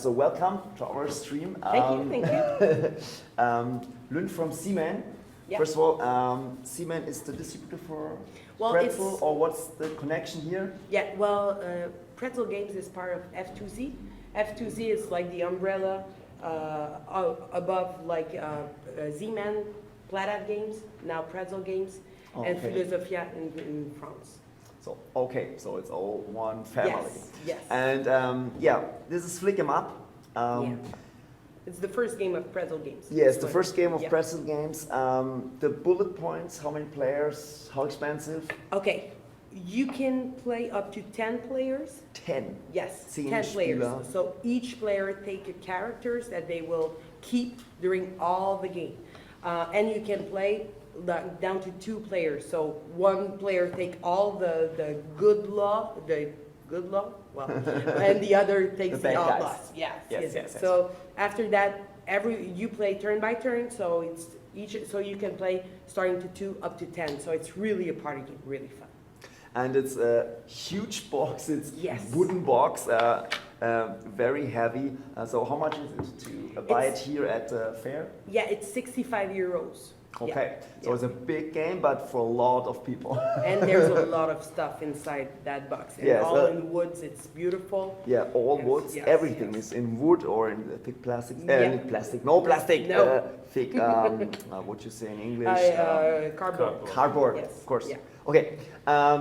So welcome to our stream. Thank you. Lynn from Seaman. Yeah. First of all, Seaman is the distributor for Pretzel, or what's the connection here? Yeah, well, Pretzel Games is part of F2Z. F2Z is like the umbrella above like Z-Man, Plaid Games, now Pretzel Games, and Philosophia in France. So, okay, so it's all one family. Yes. And yeah, this is Flick 'em Up. Yeah. It's the first game of Pretzel Games. Yes, the first game of Pretzel Games. The bullet points, how many players, how expensive? Okay, you can play up to 10 players. 10? Yes, 10 Spieler. players. So each player take characters that they will keep during all the game. And you can play down to 2 players. So one player take all the good law, well, and the other takes the all loss. Yes. So after that, you play turn by turn. So it's so you can play starting to 2 up to 10. So it's really a party game, really fun. And it's a huge box. It's Yes. wooden box, very heavy. So how much is it to buy it here at the fair? Yeah, it's 65 euros. Okay, so it's a big game, but for a lot of people. And there's a lot of stuff inside that box. And all in woods, it's beautiful. Yeah, all woods, everything is in wood or in thick plastic. No plastic. No. Thick, what you say in English? Cardboard. Cardboard, Yes. of course. Yeah. Okay,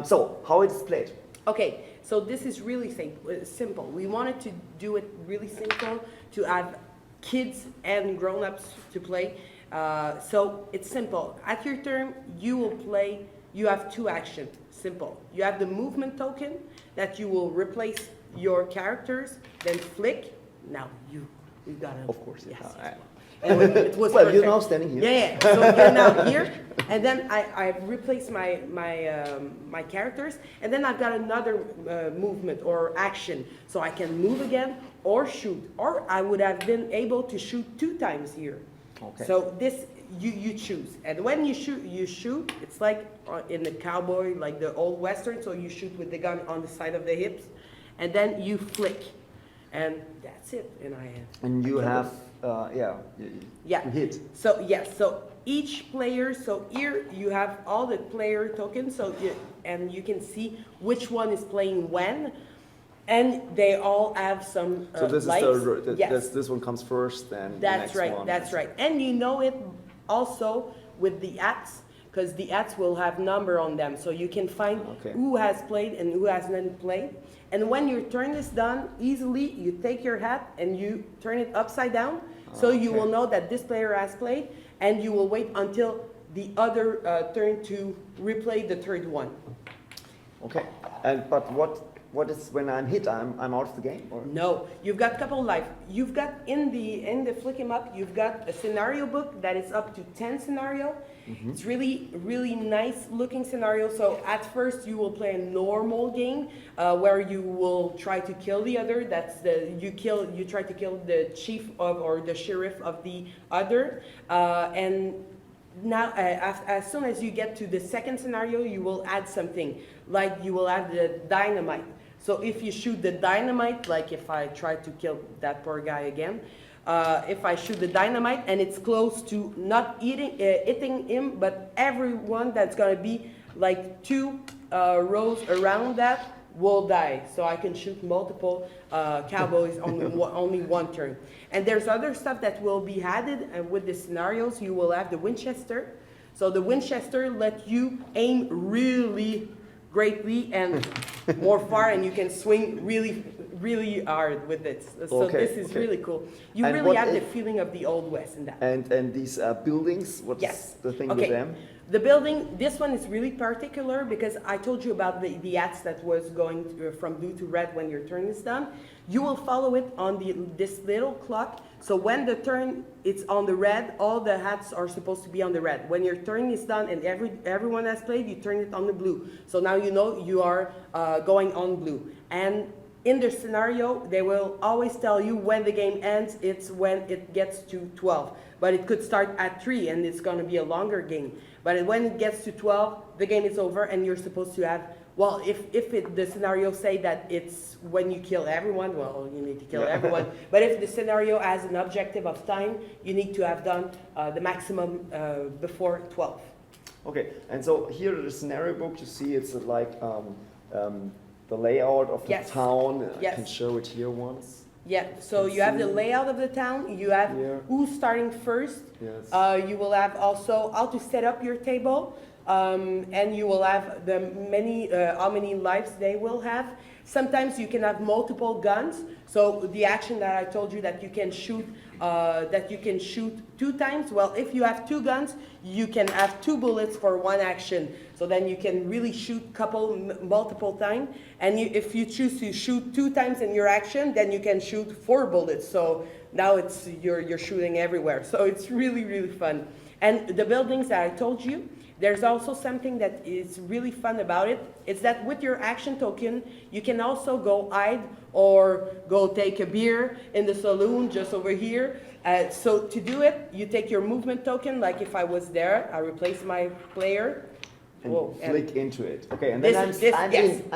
so how it's played? Okay, so this is really simple. We wanted to do it really simple to have kids and grown-ups to play. So it's simple. At your turn, you will play, you have 2 actions, simple. You have the movement token that you will replace your characters, then flick. Now you gotta. Of course, yes. And it was well, perfect. you're now standing here. Yeah. So you're now here, and then I replace my characters, and then I've got another movement or action, so I can move again or shoot, or I would have been able to shoot 2 times here. Okay. So this you choose, and when you shoot. It's like in the cowboy, like the old western. So you shoot with the gun on the side of the hips, and then you flick, and that's it. And you have you hit. So yes, so each player. So here you have all the player tokens. So you can see which one is playing when. And they all have some so this lights. Is this one comes first, then that's the next one. That's right. And you know it also with the hats, because the hats will have number on them, so you can find who has played and who hasn't played. And when your turn is done, easily you take your hat and you turn it upside down, so you will know that this player has played, and you will wait until the other turn to replay the third one. Okay. But what is when I'm hit? I'm out of the game? Or? No, you've got a couple life. You've got in the Flick 'em Up, you've got a scenario book that is up to 10 scenario. Mm-hmm. It's really nice looking scenario. So at first you will play a normal game where you will try to kill the other. That's you try to kill the chief or the sheriff of the other, and now, as soon as you get to the second scenario, you will add something, like you will add the dynamite. So if you shoot the dynamite, like if I try to kill that poor guy again, if I shoot the dynamite and it's close to not hitting him, but everyone that's gonna be like 2 rows around that will die. So I can shoot multiple cowboys on only one turn. And there's other stuff that will be added with the scenarios. You will have the Winchester. So the Winchester let you aim really greatly and more far, and you can swing really hard with it. So this is really cool. You really have the feeling of the Old West in that. And these buildings, what's the thing with them? The building, this one is really particular because I told you about the hats that was going from blue to red when your turn is done. You will follow it on this little clock. So when the turn it's on the red, all the hats are supposed to be on the red. When your turn is done and everyone has played, you turn it on the blue. So now you know you are going on blue. And in the scenario, they will always tell you when the game ends. It's when it gets to 12. But it could start at 3 and it's going to be a longer game. But when it gets to 12, the game is over and you're supposed to have Well, if the scenario say that it's when you kill everyone, well, you need to kill everyone. But if the scenario has an objective of time, you need to have done the maximum before 12. Okay, and so here the scenario book, you see it's like the layout of the town. I can show it here once. Yeah, so you have the layout of the town, you have who's starting first, you will have also how to set up your table, and you will have the how many lives they will have. Sometimes you can have multiple guns, so the action that I told you that you can shoot 2 times, well, if you have 2 guns, you can have 2 bullets for 1 action. So then you can really shoot multiple times. And if you choose to shoot 2 times in your action, then you can shoot 4 bullets. So now you're shooting everywhere. So it's really, really fun. And the buildings that I told you, there's also something that is really fun about it. It's that with your action token, you can also go hide or go take a beer in the saloon just over here. So to do it, you take your movement token, like if I was there, I replace my player. And flick into it. Okay, and then I'm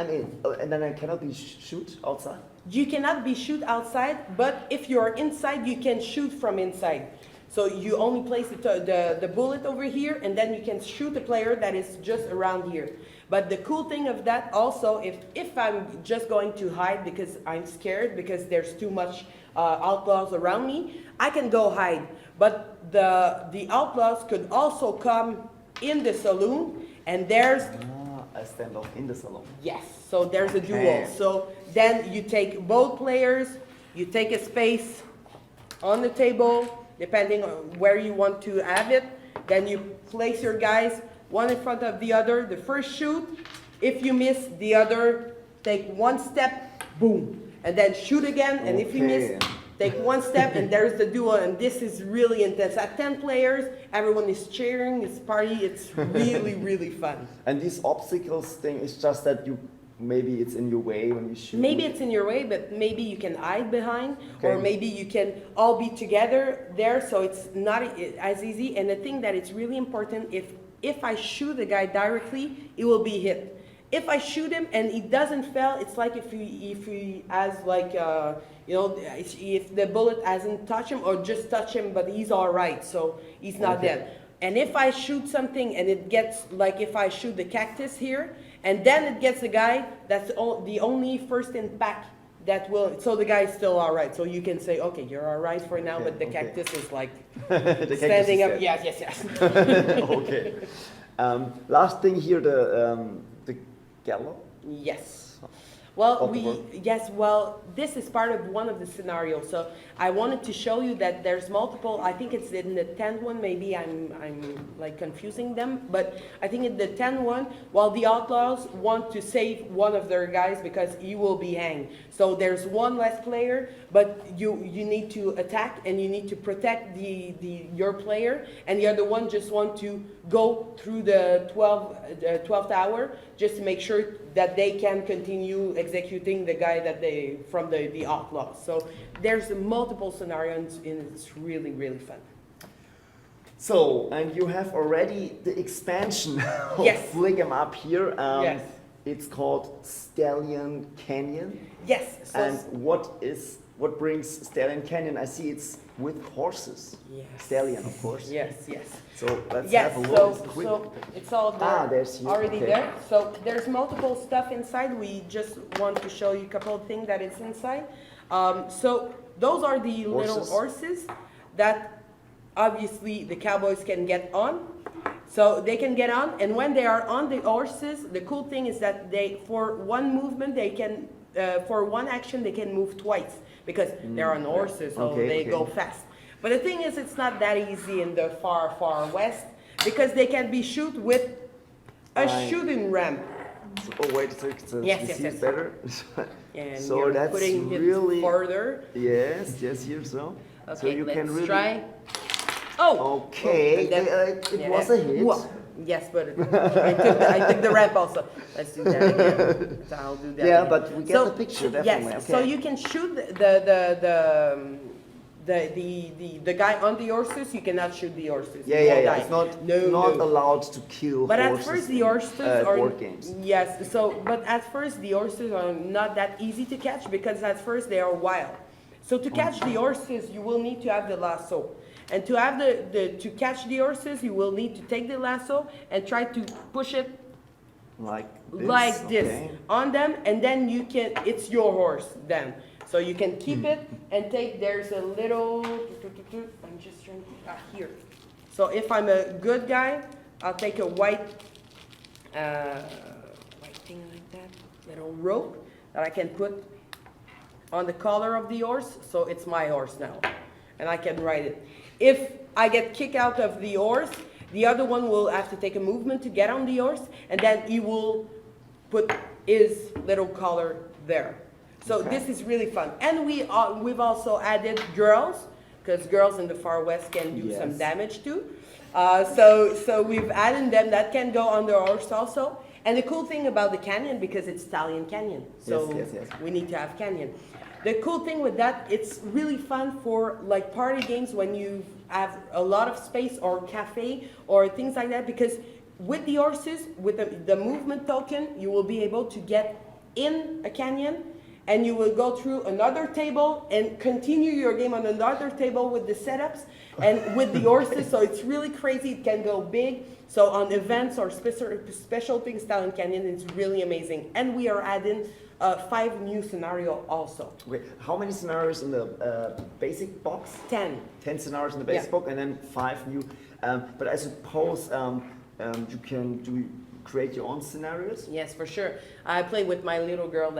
in. Oh, and then I cannot be shoot outside? You cannot be shoot outside, but if you're inside, you can shoot from inside. So you only place the bullet over here, and then you can shoot the player that is just around here. But the cool thing of that also, if I'm just going to hide because I'm scared, because there's too much outlaws around me, I can go hide. But the outlaws could also come in the saloon, and there's... a standoff in the saloon. Yes, so there's a duel. So then you take both players, you take a space on the table, depending on where you want to have it. Then you place your guys one in front of the other. The first shoot, if you miss, the other take 1 step, boom, and then shoot again. And if you miss, take 1 step, and there's the duel. And this is really intense. At 10 players, everyone is cheering, it's party. It's really, really fun. And these obstacles thing is just that maybe it's in your way when you shoot? Maybe it's in your way, but maybe you can hide behind, or maybe you can all be together there, so it's not as easy. And the thing that it's really important, if I shoot the guy directly, it will be hit. If I shoot him and he doesn't fail, it's like if he has like, if the bullet hasn't touched him or just touched him, but he's all right, so he's not dead. And if I shoot something and it gets, like if I shoot the cactus here, and then it gets the guy, that's the only first in pack that will, so the guy is still all right. So you can say, okay, you're all right for now, but the cactus is like standing up. Yes. Okay. Last thing here, the gallo? Yes. Well, this is part of one of the scenarios. So I wanted to show you that there's multiple. I think it's in the 10th one. Maybe I'm like confusing them, but I think in the 10th one, while the outlaws want to save one of their guys because he will be hanged. So there's one less player, but you need to attack and you need to protect your player, and the other one just want to go through the 12th hour just to make sure that they can continue executing the guy from the outlaws. So there's multiple scenarios, and it's really, really fun. So, and you have already the expansion of Flick 'em Up here. Yes. It's called Stallion Canyon. Yes. So and what brings Stallion Canyon? I see it's with horses. Yes. Stallion, of course. Yes. So let's have a look. So it's all there, there's already there. So there's multiple stuff inside. We just want to show you a couple of things that is inside. So those are the little horses that obviously the cowboys can get on. So they can get on, and when they are on the horses, the cool thing is that for one movement they can, for one action they can move twice because they're on horses, so they go fast. But the thing is, it's not that easy in the far, far west because they can be shoot with a shooting ramp. Oh wait a second. Yes. Better. And so you're that's putting really it further. Yes, here so. Okay, so you let's can really try. Oh. Okay. It was a hit. Yes, but I took the ramp also. Let's do that again. So I'll do that. Yeah, again. but we get the picture definitely. Yes. Okay. So you can shoot the guy on the horses, you cannot shoot the horses. Yeah. It's not allowed to kill but horses. At first the horses are board games. Yes. But at first the horses are not that easy to catch because at first they are wild. So to catch the horses, you will need to have the lasso. And to have to catch the horses, you will need to take the lasso and try to push it like this on them, and then it's your horse then. So you can keep it and there's a little, I'm just trying to, here. So if I'm a good guy, I'll take a white thing like that, little rope that I can put on the collar of the horse, so it's my horse now, and I can ride it. If I get kicked out of the horse, the other one will have to take a movement to get on the horse, and then he will put his little collar there. So this is really fun. And we've also added girls, because girls in the Far West can do some damage too. So we've added them that can go on the horse also. And the cool thing about the canyon, because it's Stallion Canyon, so we need to have canyon. The cool thing with that, it's really fun for like party games when you have a lot of space, or cafe or things like that, because with the horses, with the movement token, you will be able to get in a canyon, and you will go through another table and continue your game on another table with the setups and with the horses. So it's really crazy. It can go big. So on events or special things, Stallion Canyon is really amazing. And we are adding 5 new scenarios also. Wait, how many scenarios in the basic box? 10. 10 scenarios in the basic box, and then 5 new. But I suppose you can create your own scenarios? Yes, for sure. I play with my little girl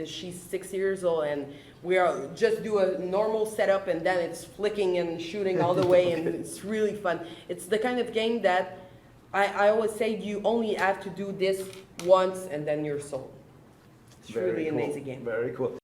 she's 6 years old, and we are just do a normal setup, and then it's flicking and shooting all the way, and it's really fun. It's the kind of game that I always say you only have to do this once, and then you're sold. It's really an amazing game. Very cool.